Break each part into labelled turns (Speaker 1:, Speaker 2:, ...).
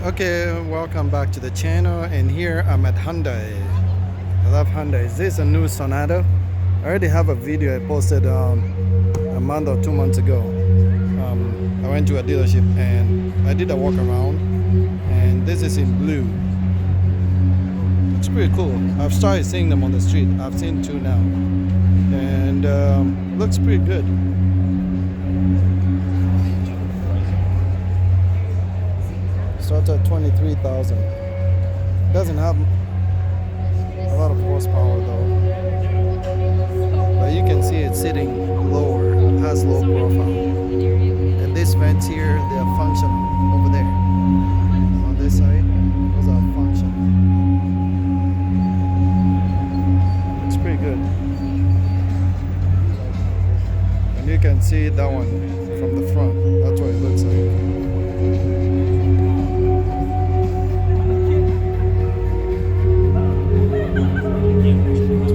Speaker 1: Okay, welcome back to the channel, and here I'm at Hyundai. I love Hyundai. Is this a new Sonata? I already have a video I posted a month or 2 months ago. I went to a dealership and I did a walk around, and this is in blue. It's pretty cool. I've started seeing them on the street. I've seen two now, and looks pretty good. Starts at 23,000. Doesn't have a lot of horsepower though, but you can see it's sitting lower. It has low profile, and these vents here, they are functional over there. On this side, those are functional. It's pretty good, and you can see that one from the front. That's what it looks like.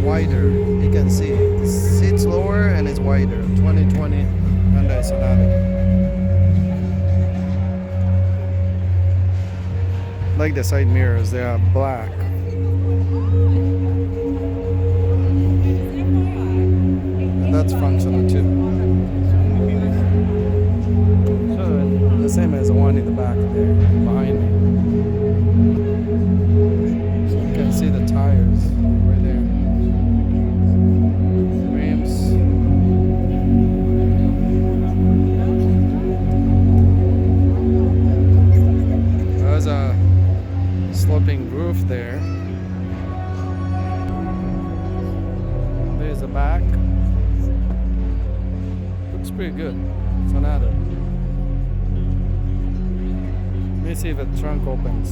Speaker 1: Wider, you can see it sits lower and it's wider. 2020 Hyundai Sonata. Like the side mirrors, they are black. And that's functional too. So the same as the one in the back there behind me. So you can see the tires right there. Sloping roof there. There's the back. Looks pretty good. Sonata. Let me see if the trunk opens.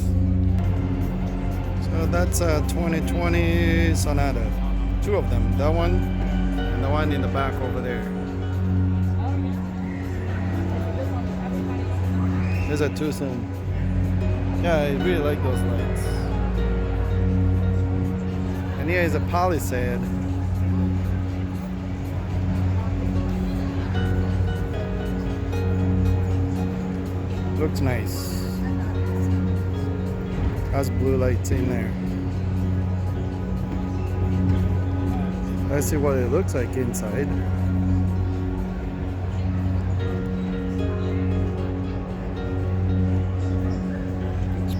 Speaker 1: So that's a 2020 Sonata. Two of them. That one and the one in the back over there. There's a Tucson. Yeah, I really like those lights. And here is a Palisade. Looks nice. Has blue lights in there. Let's see what it looks like inside.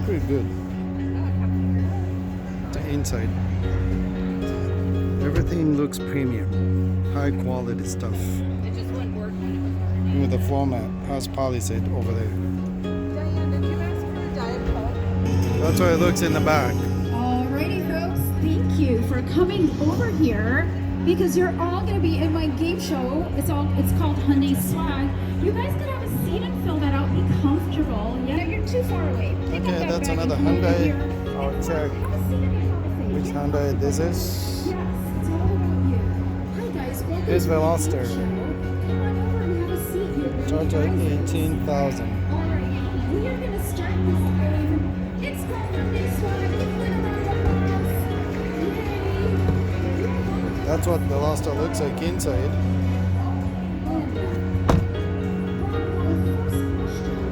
Speaker 1: Pretty good. The inside, everything looks premium, high quality stuff.
Speaker 2: It just wouldn't work.
Speaker 1: With the floor mat, has Palisade over there.
Speaker 2: Diane, did you ask for a Diet Coke?
Speaker 1: That's what it looks in the back.
Speaker 3: Alrighty folks, thank you for coming over here, because you're all going to be in my game show. It's called Hyundai Swag. You guys can have a seat and fill that out. Be comfortable. Yeah, you're too far away. Pick
Speaker 1: Okay,
Speaker 3: up that
Speaker 1: that's
Speaker 3: bag
Speaker 1: another
Speaker 3: and come over
Speaker 1: Hyundai.
Speaker 3: here.
Speaker 1: I'll check
Speaker 3: Have a seat and have a seat.
Speaker 1: which Hyundai this is.
Speaker 3: Yes, it's all about you. Hi guys, welcome
Speaker 1: Here's
Speaker 3: to the
Speaker 1: Veloster.
Speaker 3: game show. Come on over and have a seat here.
Speaker 1: Charge at 18,000.
Speaker 3: Alright, we are going to start this game. It's called Hyundai Swag. Give it a round of applause. Yay!
Speaker 1: That's what the Veloster looks like inside.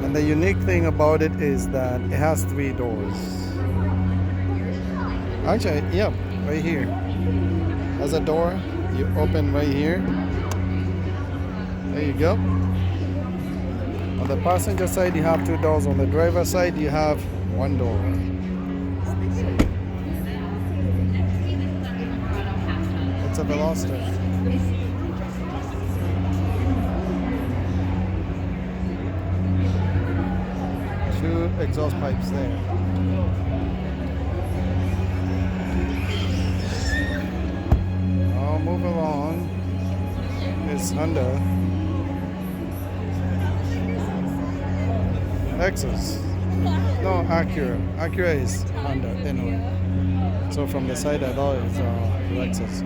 Speaker 1: And the unique thing about it is that it has 3 doors. Actually, yeah, right here. Has a door. You open right here. There you go. On the passenger side, you have 2 doors. On the driver's side, you have 1 door. It's a Veloster. 2 exhaust pipes there. I'll move along. It's Honda. Lexus. No, Acura. Acura is Honda anyway. So from the side I thought it's Lexus.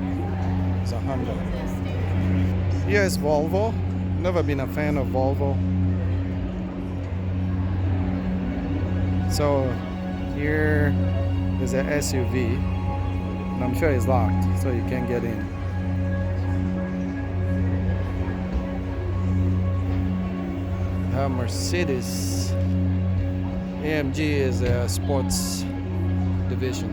Speaker 1: It's a Honda. Here is Volvo. Never been a fan of Volvo. So here is an SUV, and I'm sure it's locked, so you can't get in. Mercedes AMG is a sports division.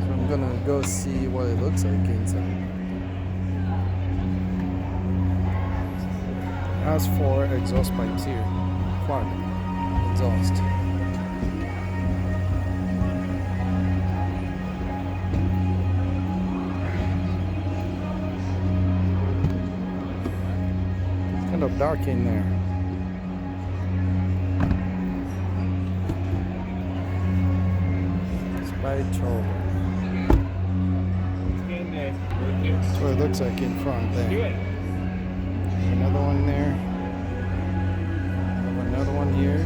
Speaker 1: So I'm gonna go see what it looks like inside. Has 4 exhaust pipes here. Quad exhaust. It's kind of dark in there. Turbo. That's what it looks like in front there. Another one there. Have another one here.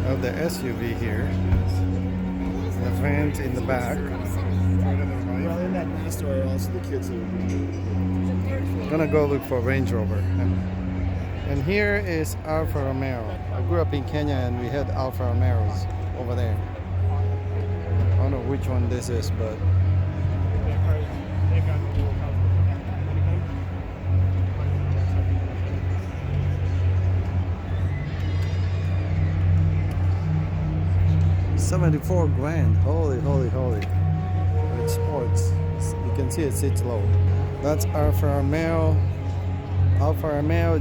Speaker 1: Have the SUV here. The vans in the back.
Speaker 4: Well, in that next store, also the kids are
Speaker 1: Gonna go look for Range Rover. And here is Alfa Romeo. I grew up in Kenya and we had Alfa Romeos over there. I don't know which one this is, but $74 grand. Holy. It's sports. You can see it sits low. That's Alfa Romeo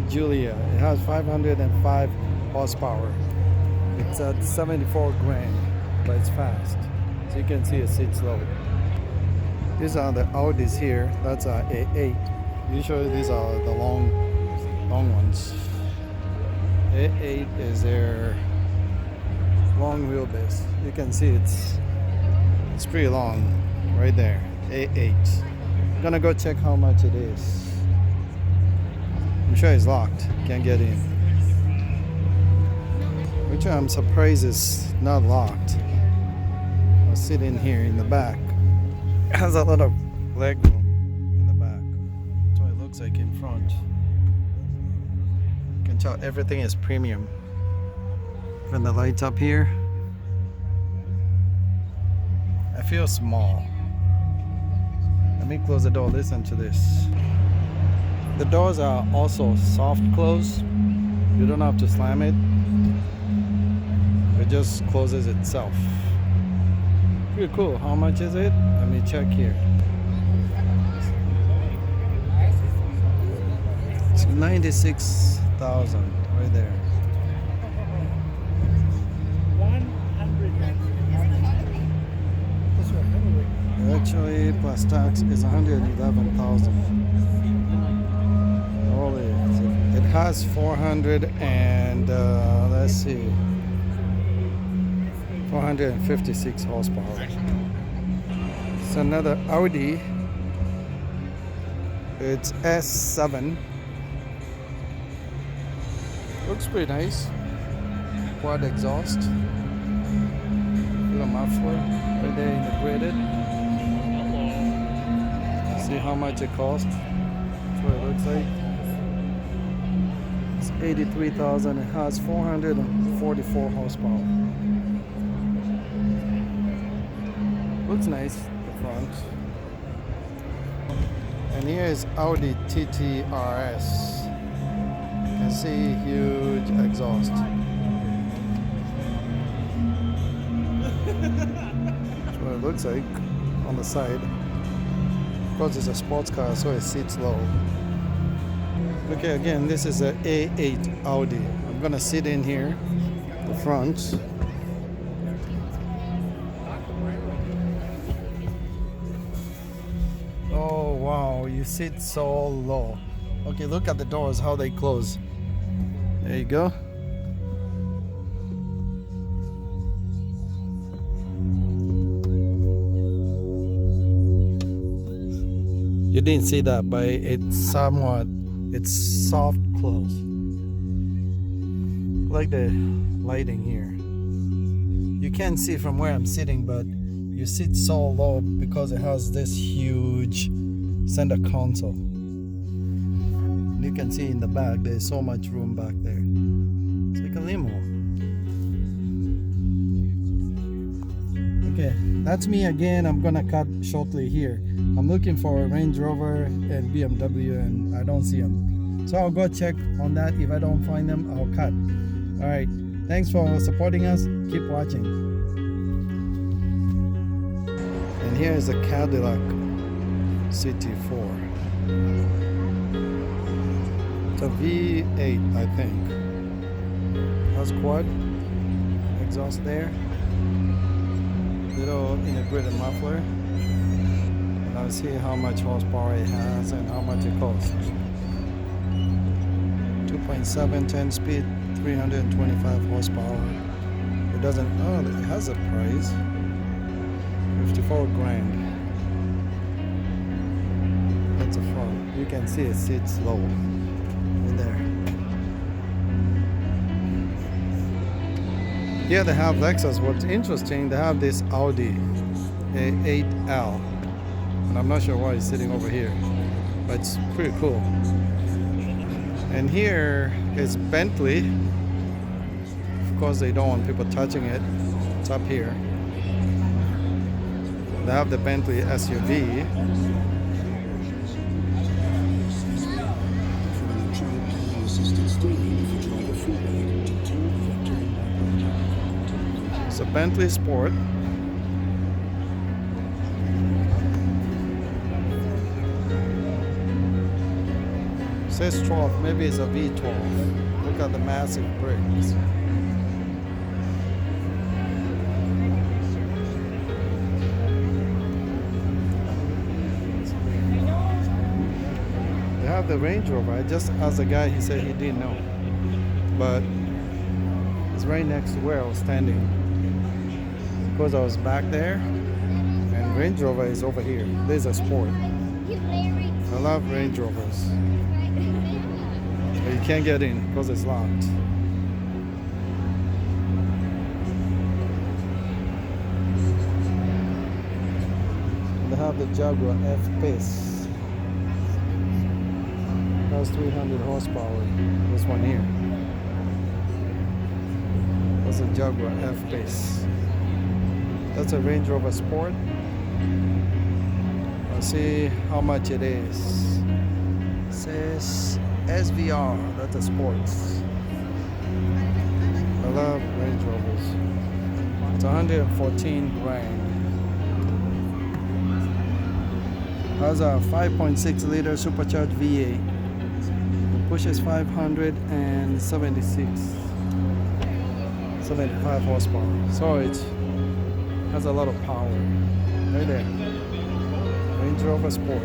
Speaker 1: Giulia. It has 505 horsepower. It's at 74 grand, but it's fast. So you can see it sits low. These are the Audis here. That's our A8. Usually these are the long ones. A8 is their long wheelbase. You can see it's pretty long right there. A8. Gonna go check how much it is. I'm sure it's locked. Can't get in. Which I'm surprised is not locked. I'll sit in here in the back. It has a lot of leg room in the back. That's what it looks like in front. You can tell everything is premium. Even the lights up here. I feel small. Let me close the door. Listen to this. The doors are also soft close. You don't have to slam it. It just closes itself. Pretty cool. How much is it? Let me check here. It's 96,000 right there. Actually, plus tax is 111,000. Holy, it has 400 and let's see, 456 horsepower. It's another Audi. It's S7. Looks pretty nice. Quad exhaust. Little muffler right there integrated. See how much it costs. That's what it looks like. It's 83,000. It has 444 horsepower. Looks nice, the front. And here is Audi TT RS. You can see huge exhaust. That's what it looks like on the side. Of course, it's a sports car, so it sits low. Okay, again, this is an A8 Audi. I'm gonna sit in here, the front. Oh wow, you sit so low. Okay, look at the doors, how they close. There you go. You didn't see that, but it's soft close. Like the lighting here. You can't see from where I'm sitting, but you sit so low because it has this huge center console. You can see in the back, there's so much room back there. that's me again. I'm gonna cut shortly here. I'm looking for a Range Rover and BMW and I don't see them. So I'll go check on that. If I don't find them, I'll cut. All right. Thanks for supporting us. Keep watching. And here is a Cadillac CT4. It's a V8, I think. That's quad. Exhaust there. Little integrated muffler. And I'll see how much horsepower it has and how much it costs. 2.7, 10 speed, 325 horsepower. It doesn't, oh, it has a price. 54 grand. That's a front. You can see it sits low in there. Here they have Lexus. What's interesting, they have this Audi A8L. And I'm not sure why it's sitting over here, but it's pretty cool. And here is Bentley. Of course, they don't want people touching it. It's up here. They have the Bentley SUV. It's a Bentley Sport. It says 12, maybe it's a V12. Look at the massive brakes. They have the Range Rover. I just asked the guy, he said he didn't know. But it's right next to where I was standing. Because I was back there, and Range Rover is over here. There's a Sport. I love Range Rovers. But you can't get in because it's locked. And they have the Jaguar F-Pace. That's 300 horsepower. This one here. That's a Jaguar F-Pace. That's a Range Rover Sport. I'll see how much it is. It says SVR. That's a sports. I love Range Rovers. It's 114 grand. Has a 5.6 liter supercharged V8. It pushes 75 horsepower. So it has a lot of power. Right there. Range Rover Sport.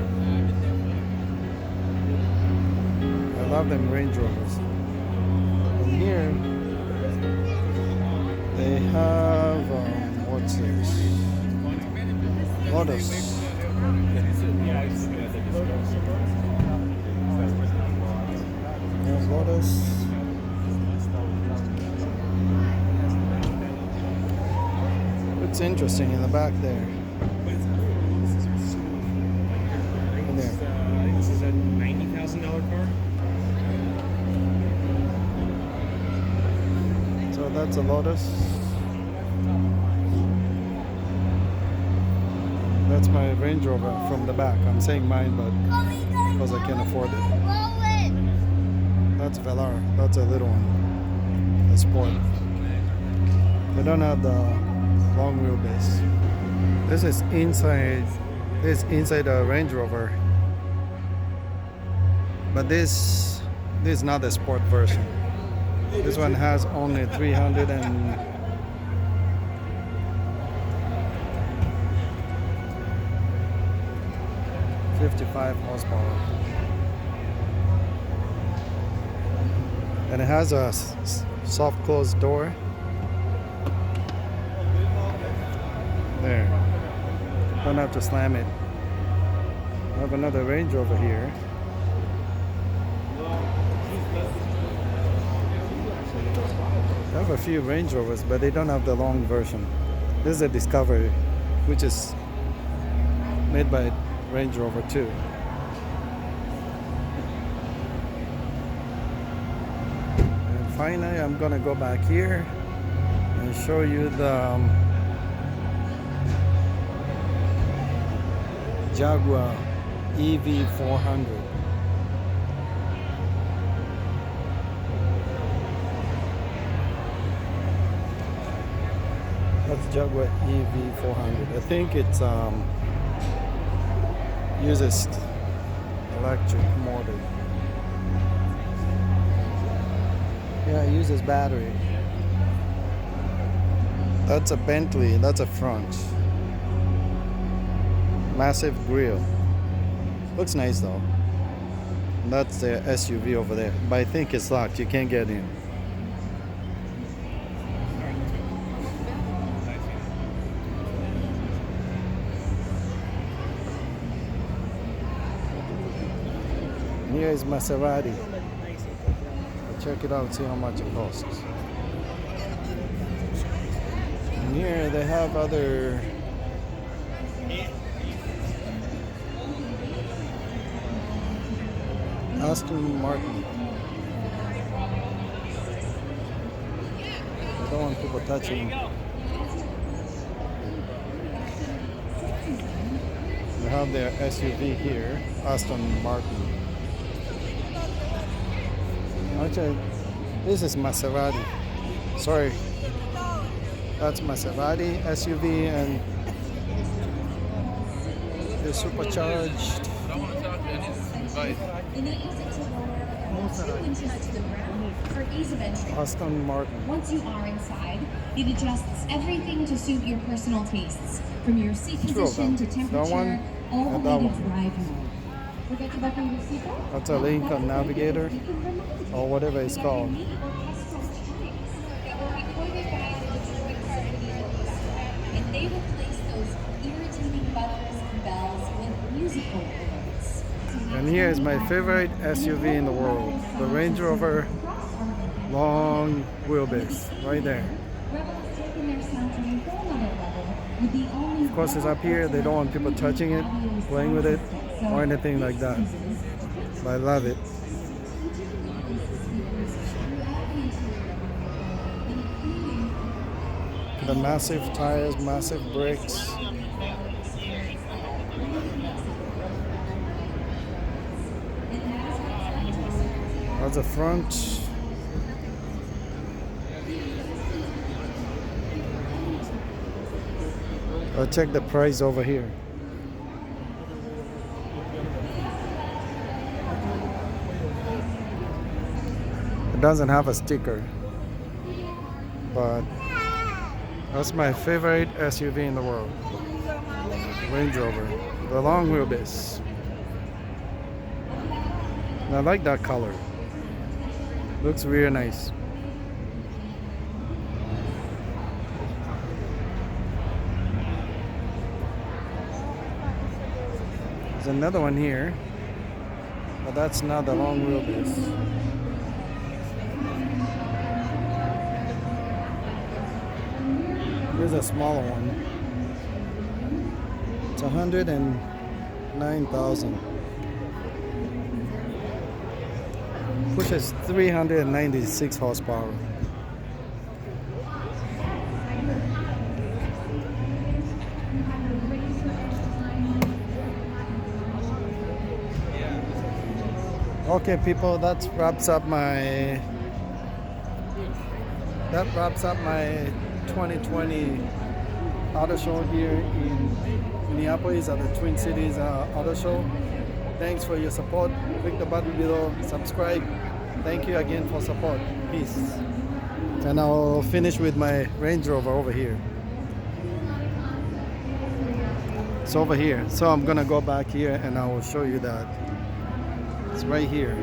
Speaker 1: I love them Range Rovers. And here they have what's this? Lotus. There's Lotus. It's interesting in the back there. In there.
Speaker 5: This is a $90,000 car.
Speaker 1: So that's a Lotus. That's my Range Rover from the back. I'm saying mine, but because I can't afford it. That's Velar. That's a little one. A Sport. They don't have the long wheelbase. This is inside. This is inside a Range Rover. But this is not the Sport version. This one has only 355 horsepower. And it has a soft closed door. There. Don't have to slam it. I have another Range Rover here. I have a few Range Rovers, but they don't have the long version. This is a Discovery, which is made by Range Rover too. And finally, I'm gonna go back here and show you the Jaguar EV400. That's Jaguar EV400. I think it's uses electric motor. Yeah, it uses battery. That's a Bentley. That's a front. Massive grille. Looks nice though. And that's the SUV over there. But I think it's locked. You can't get in. Here is Maserati. Check it out, see how much it costs. And here they have other Aston Martin. Don't want people touching. They have their SUV here, Aston Martin. Actually, this is Maserati. Sorry. That's Maserati SUV, and the supercharged. Aston Martin.
Speaker 6: Once you are inside, it adjusts everything to suit your personal tastes, from your seat position to temperature, all the way to drive mode. Forget to buckle your seatbelt?
Speaker 1: That's a Lincoln Navigator, or whatever it's called.
Speaker 6: And they replace those irritating buttons and bells with musical alerts.
Speaker 1: And here is my favorite SUV in the world, the Range Rover long wheelbase, right there. Of course, it's up here. They don't want people touching it, playing with it, or anything like that. But I love it. The massive tires, massive brakes. That's the front. I'll check the price over here. It doesn't have a sticker, but that's my favorite SUV in the world. Range Rover, the long wheelbase. And I like that color. Looks really nice. There's another one here, but that's not the long wheelbase. Here's a smaller one. It's 109,000. Pushes 396 horsepower. Okay, people, that wraps up my 2020 auto show here in Minneapolis at the Twin Cities Auto Show. Thanks for your support. Click the button below, subscribe. Thank you again for support. Peace. And I'll finish with my Range Rover over here. It's over here. So I'm gonna go back here and I will show you that. It's right here.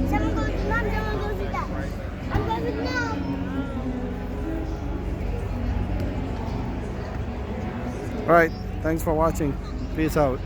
Speaker 7: Someone goes to mom, someone goes to dad. I'm going now.
Speaker 1: All right. Thanks for watching. Peace out.